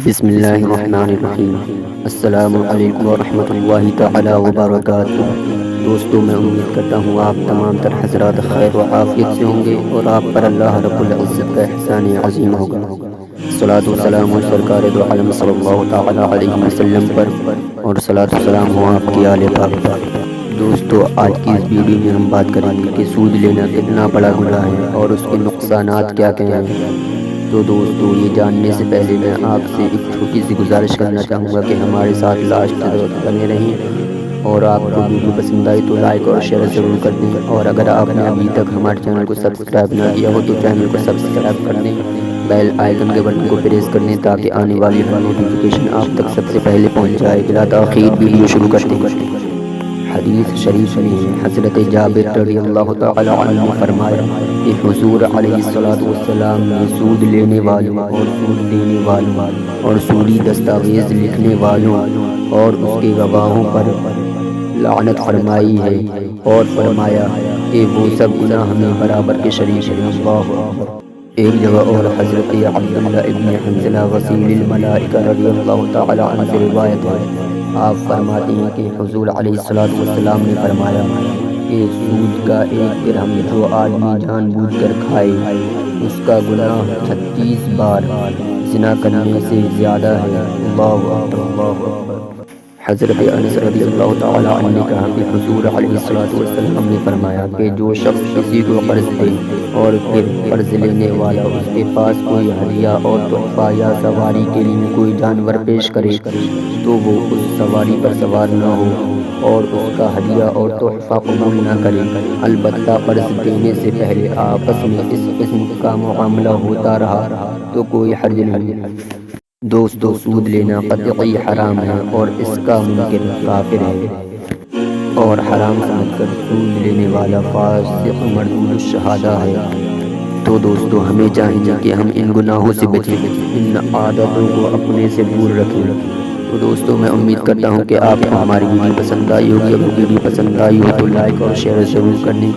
بسم اللہ الرحمن الرحیم۔ السلام علیکم ورحمۃ اللہ تعالی وبرکاتہ۔ دوستو، میں امید کرتا ہوں آپ تمام تر حضرات خیر و عافیت سے ہوں گے اور آپ پر اللہ رب العزت کا احسان عظیم ہوگا۔ صلاۃ و سلام ہو سرکار دو عالم صلی اللہ تعالی علیہ وسلم پر، اور صلاۃ و سلام ہو آپ کی آل پاک پر۔ دوستو، آج کی اس ویڈیو میں ہم بات کریں گے کہ سود لینا کتنا بڑا گناہ ہے اور اس کے نقصانات کیا کیا ہیں۔ تو دوستو، یہ جاننے سے پہلے میں آپ سے ایک چھوٹی سی گزارش کرنا چاہوں گا کہ ہمارے ساتھ لاسٹ تک بنے رہیں، اور آپ کو ویڈیو پسند آئی تو لائک اور شیئر ضرور کر دیں، اور اگر آپ نے ابھی تک ہمارے چینل کو سبسکرائب نہ کیا ہو تو چینل کو سبسکرائب کر دیں، بیل آئیکن کے بٹن کو پریس کر دیں تاکہ آنے والی ہر نوٹیفیکیشن آپ تک سب سے پہلے پہنچ جائے۔ بلا تاخیر ویڈیو شروع کرتے ہیں۔ حدیث شریف میں حضرت جابر رضی اللہ تعالی عنہ فرمایا کہ حضور علیہ الصلوۃ والسلام نے سود لینے والوں اور سود دینے والوں اور سودی دستاویز لکھنے والوں اور اس کے گواہوں پر لعنت فرمائی ہے، اور فرمایا کہ وہ سب گناہ میں برابر کے شریک ہیں۔ اللہ اکبر۔ ایک جگہ اور حضرت عبداللہ ابن حنظلہ وسیل الملائکہ رضی اللہ تعالی عنہ سے روایت ہے، آپ فرماتے ہیں کہ حضور علیہ الصلوۃ والسلام نے فرمایا کہ سود کا ایک درہم جو آدمی جان بوجھ کر کھائے اس کا گناہ 36 بار زنا کرنے سے زیادہ ہے۔ اللہ اکبر، اللہ اکبر۔ حضرت انس رضی اللہ تعالی عنہ نے کہا کہ حضور علیہ الصلوۃ والسلام نے فرمایا کہ جو شخص کسی کو قرض دے اور پھر قرض لینے والا اس کے پاس کوئی ہدیہ اور تحفہ یا سواری کے لیے کوئی جانور پیش کرے تو وہ اس سواری پر سوار نہ ہو اور اس کا ہدیہ اور تحفہ قبول نہ کرے، البتہ قرض دینے سے پہلے آپس میں اس قسم کا معاملہ ہوتا رہا تو کوئی حرج نہیں۔ دوستو، سود لینا قطعی حرام ہے اور اس کا منکر کافر ہے، اور حرام سمجھ کر سود لینے والا فاسق مردود الشہادہ ہے۔ تو دوستو، ہمیں چاہیے کہ ہم ان گناہوں سے بچیں، ان عادتوں کو اپنے سے دور رکھیں۔ تو دوستو، میں امید کرتا ہوں کہ آپ کو ہماری ویڈیو پسند آئی ہوگی۔ اگر ویڈیو پسند آئی ہو تو لائک اور شیئر ضرور کریں،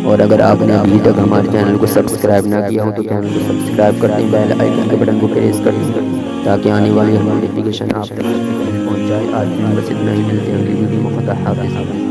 اور اگر آپ نے ابھی تک ہمارے چینل کو سبسکرائب نہ کیا ہو تو چینل کو سبسکرائب کر دیں، بیل آئیکن کے بٹن کو پریس کر دیں تاکہ آنے والی ہر نوٹیفیکیشن آپ تک پہنچ جائے۔ آج کے لیے بس اتنا ہی، ملتے ہیں اگلی ویڈیو میں۔ خدا حافظ۔